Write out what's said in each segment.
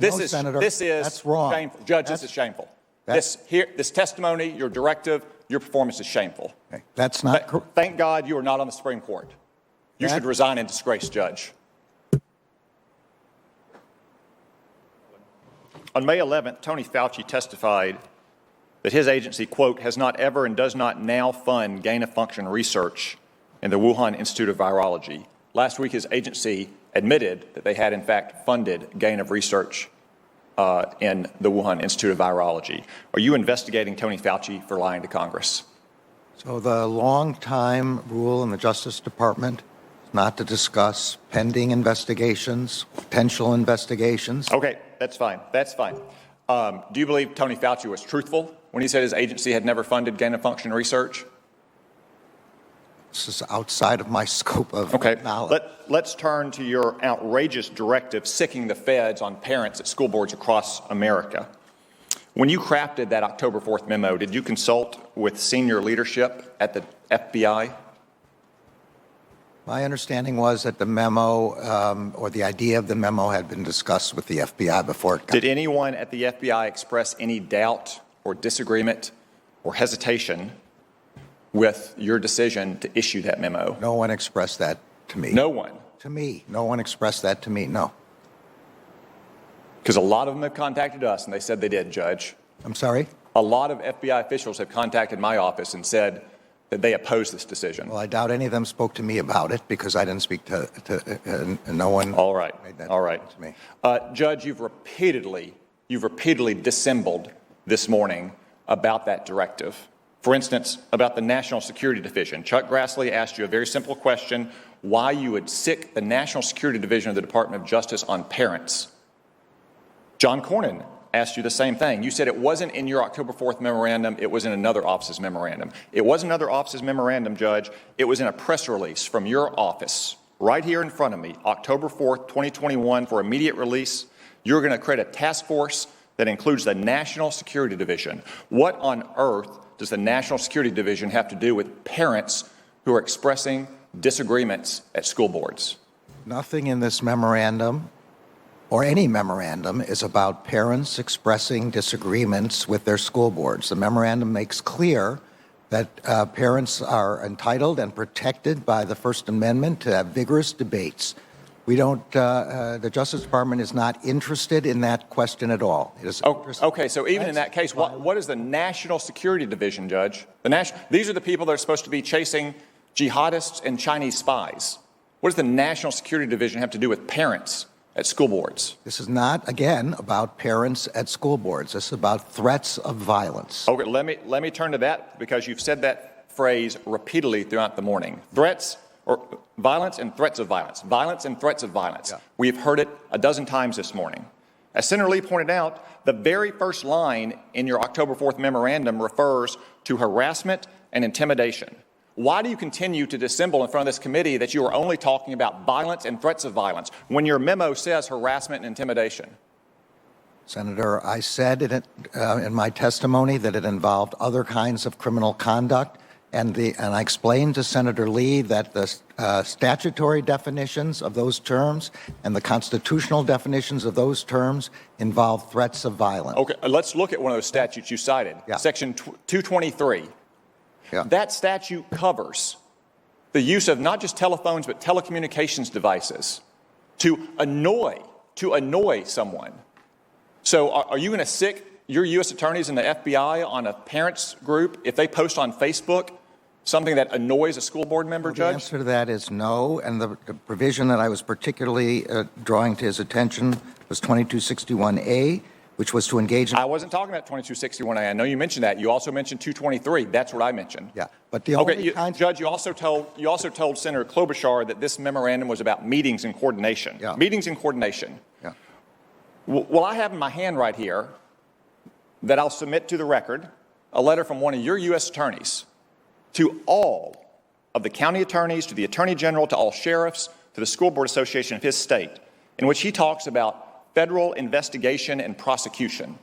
Senator, that's wrong. Shameful. Judge, this is shameful. This testimony, your directive, your performance is shameful. Okay, that's not correct. Thank God you are not on the Supreme Court. You should resign in disgrace, Judge. On May 11th, Tony Fauci testified that his agency, quote, has not ever and does not now fund gain-of-function research in the Wuhan Institute of Virology. Last week, his agency admitted that they had, in fact, funded gain of research in the Wuhan Institute of Virology. Are you investigating Tony Fauci for lying to Congress? So the long-time rule in the Justice Department is not to discuss pending investigations, potential investigations. Okay, that's fine. That's fine. Do you believe Tony Fauci was truthful when he said his agency had never funded gain-of-function research? This is outside of my scope of knowledge. Let's turn to your outrageous directive sicking the feds on parents at school boards across America. When you crafted that October 4th memo, did you consult with senior leadership at the FBI? My understanding was that the memo or the idea of the memo had been discussed with the FBI before it got. Did anyone at the FBI express any doubt or disagreement or hesitation with your decision to issue that memo? No one expressed that to me. No one? To me. No one expressed that to me, no. Because a lot of them have contacted us, and they said they did, Judge. I'm sorry? A lot of FBI officials have contacted my office and said that they oppose this decision. Well, I doubt any of them spoke to me about it because I didn't speak to no one. All right. Made that All right. to me. Judge, you've repeatedly dissembled this morning about that directive. For instance, about the National Security Division. Chuck Grassley asked you a very simple question, why you would sick the National Security Division of the Department of Justice on parents. John Cornyn asked you the same thing. You said it wasn't in your October 4th memorandum, it was in another office's memorandum. It wasn't another office's memorandum, Judge. It was in a press release from your office, right here in front of me, October 4th, 2021, for immediate release. You're going to create a task force that includes the National Security Division. What on earth does the National Security Division have to do with parents who are expressing disagreements at school boards? Nothing in this memorandum or any memorandum is about parents expressing disagreements with their school boards. The memorandum makes clear that parents are entitled and protected by the First Amendment to have vigorous debates. We don't, the Justice Department is not interested in that question at all. It is okay, so even in that case, what is the National Security Division, Judge? These are the people that are supposed to be chasing jihadists and Chinese spies. What does the National Security Division have to do with parents at school boards? This is not, again, about parents at school boards. This is about threats of violence. Okay, let me turn to that because you've said that phrase repeatedly throughout the morning. Threats or violence and threats of violence. Violence and threats of violence. Yeah. We've heard it a dozen times this morning. As Senator Lee pointed out, the very first line in your October 4th memorandum refers to harassment and intimidation. Why do you continue to dissemble in front of this committee that you are only talking about violence and threats of violence when your memo says harassment and intimidation? Senator, I said in my testimony that it involved other kinds of criminal conduct. And I explained to Senator Lee that the statutory definitions of those terms and the constitutional definitions of those terms involve threats of violence. Okay, let's look at one of those statutes you cited. Yeah. Section 223. Yeah. That statute covers the use of not just telephones but telecommunications devices to annoy someone. So are you going to sick your U.S. attorneys and the FBI on a parents group if they post on Facebook something that annoys a school board member, Judge? The answer to that is no, and the provision that I was particularly drawing to his attention was 2261A, which was to engage in... I wasn't talking about 2261A. I know you mentioned that. You also mentioned 223. That's what I mentioned. Yeah, but the only Judge, you also told Senator Klobuchar that this memorandum was about meetings and coordination. Yeah. Meetings and coordination. Yeah. Well, I have in my hand right here that I'll submit to the record a letter from one of your U.S. attorneys to all of the county attorneys, to the attorney general, to all sheriffs, to the school board association of his state, in which he talks about federal investigation and prosecution.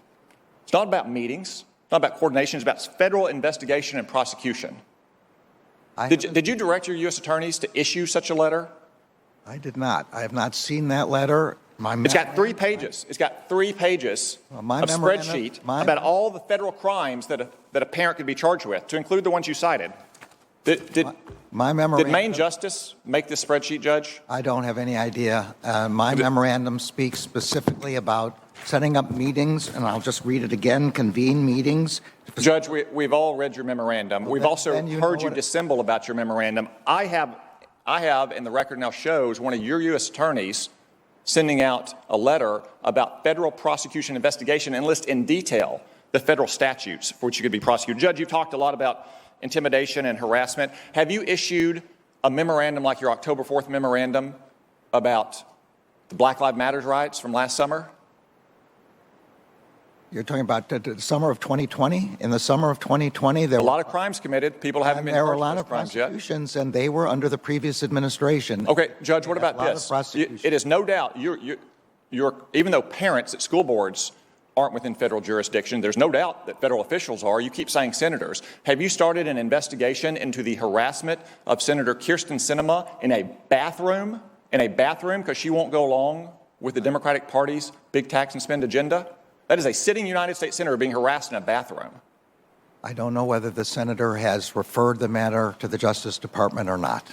It's not about meetings, it's not about coordination, it's about federal investigation and prosecution. Did you direct your U.S. attorneys to issue such a letter? I did not. I have not seen that letter. It's got 3 pages. It's got 3 pages of spreadsheet about all the federal crimes that a parent could be charged with, to include the ones you cited. Did Maine Justice make this spreadsheet, Judge? I don't have any idea. My memorandum speaks specifically about setting up meetings, and I'll just read it again, convene meetings. Judge, we've all read your memorandum. We've also heard you dissemble about your memorandum. I have, and the record now shows, one of your U.S. attorneys sending out a letter about federal prosecution investigation and list in detail the federal statutes for which you could be prosecuted. Judge, you've talked a lot about intimidation and harassment. Have you issued a memorandum like your October 4th memorandum about the Black Lives Matter riots from last summer? You're talking about the summer of 2020? In the summer of 2020, there were a lot of crimes committed. People haven't been charged for those crimes yet. There were a lot of prosecutions, and they were under the previous administration. Okay, Judge, what about this? It is no doubt, even though parents at school boards aren't within federal jurisdiction, there's no doubt that federal officials are. You keep saying senators. Have you started an investigation into the harassment of Senator Kyrsten Sinema in a bathroom? Because she won't go along with the Democratic Party's big tax and spend agenda? That is a sitting United States senator being harassed in a bathroom. I don't know whether the senator has referred the matter to the Justice Department or not.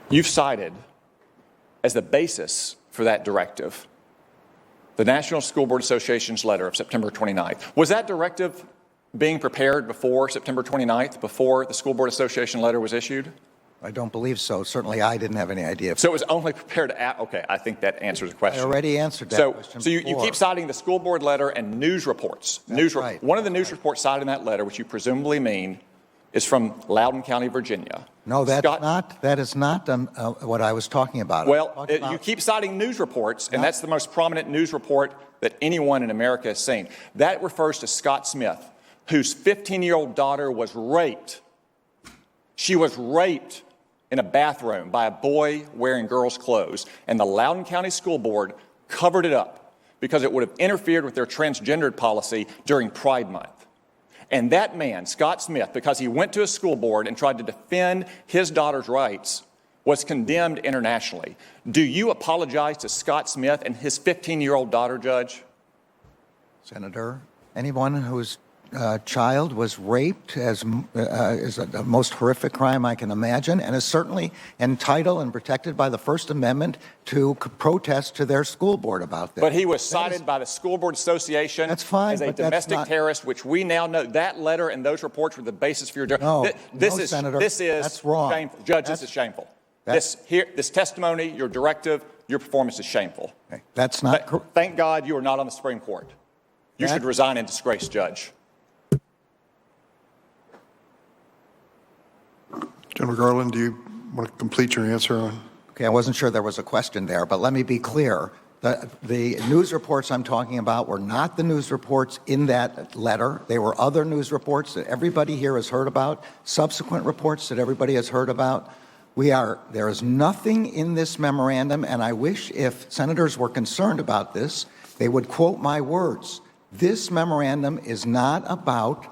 You've cited as the basis for that directive the National School Board Association's letter of September 29th. Was that directive being prepared before September 29th, before the School Board Association letter was issued? I don't believe so. Certainly, I didn't have any idea. So it was only prepared at, okay, I think that answers the question. I already answered that question So you keep citing the school board letter and news reports. Right. One of the news reports cited in that letter, which you presumably mean, is from Loudoun County, Virginia. No, that is not what I was talking about. Well, you keep citing news reports, and that's the most prominent news report that anyone in America has seen. That refers to Scott Smith, whose 15-year-old daughter was raped. She was raped in a bathroom by a boy wearing girls' clothes, and the Loudoun County School Board covered it up because it would have interfered with their transgendered policy during Pride Month. And that man, Scott Smith, because he went to a school board and tried to defend his daughter's rights, was condemned internationally. Do you apologize to Scott Smith and his 15-year-old daughter, Judge? Senator, anyone whose child was raped is the most horrific crime I can imagine, and is certainly entitled and protected by the First Amendment to protest to their school board about that. But he was cited by the School Board Association as a domestic terrorist, which we now know that letter and those reports were the basis for your. Senator, this is that's wrong. Shameful. Judge, this is shameful. This testimony, your directive, your performance is shameful. Okay. That's not. Thank God you are not on the Supreme Court. You should resign in disgrace, Judge. General Garland, do you want to complete your answer on? Okay, I wasn't sure there was a question there, but let me be clear. The news reports I'm talking about were not the news reports in that letter. They were other news reports that everybody here has heard about, subsequent reports that everybody has heard about. There is nothing in this memorandum, and I wish if senators were concerned about this, they would quote my words. This memorandum is not about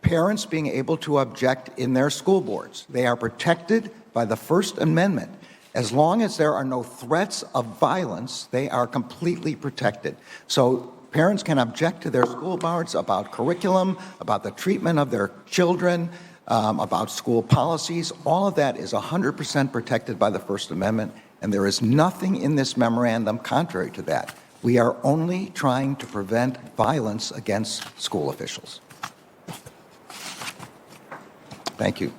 parents being able to object in their school boards. They are protected by the First Amendment. As long as there are no threats of violence, they are completely protected. So parents can object to their school boards about curriculum, about the treatment of their children, about school policies. All of that is 100% protected by the First Amendment, and there is nothing in this memorandum contrary to that. We are only trying to prevent violence against school officials. Thank you.